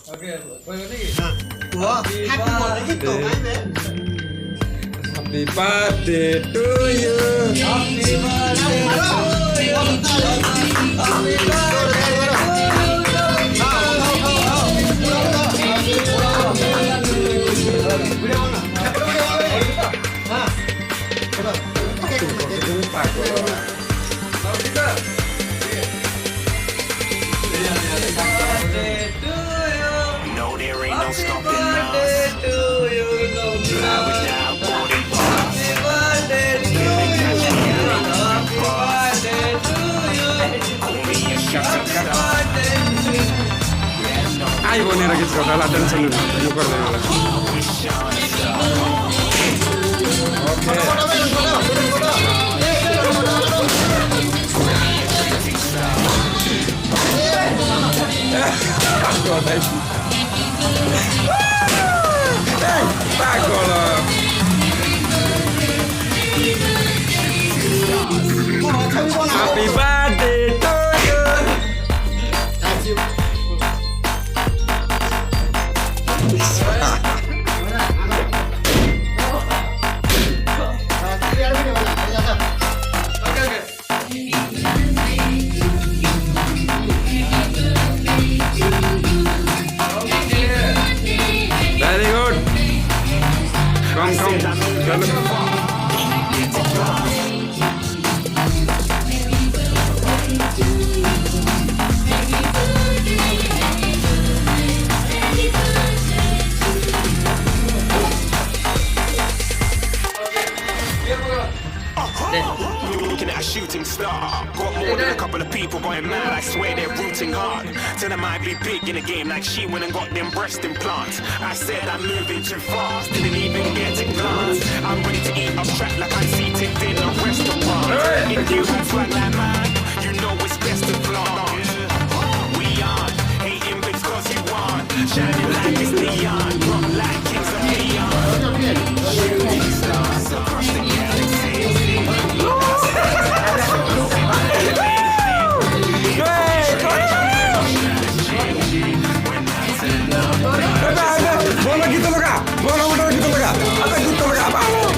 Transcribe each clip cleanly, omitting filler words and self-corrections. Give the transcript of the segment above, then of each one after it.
Happy birthday to you. Happy birthday to No, there ain't no stopping us. Drive without boarding pass. Only a shooting star. Ay, bueno, era que se la atención de no corre. Happy birthday to very good. Come. Looking at a shooting star. Got more than a couple of people going mad. I swear they're rooting hard. Tell them I'd be big in the game like she went and got them breast implants. I said I'm moving too fast, didn't even get a glance. I'm ready to eat up track like I'm seated in a restaurant. If you have fun like mine, you know it's best to flaunt. We aren't hating because you want. Shining like it's neon, drop like kings of neon. Shooting stars across the galaxy. Bola gitu loh kak, bola gitu loh kak, apa gitu loh kak, apa lo?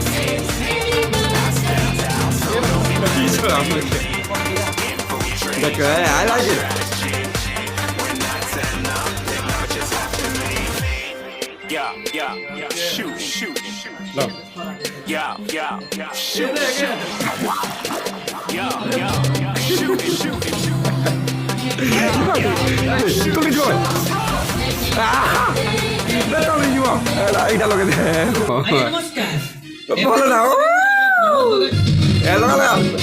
Udah keren, I like it. Yeah, shoot. Loh, Yeah, shoot. Yeah, shoot. tuh jual. Betul nih jual. Itu lo gitu. नमस्कार Bola dah. Ya lo kan.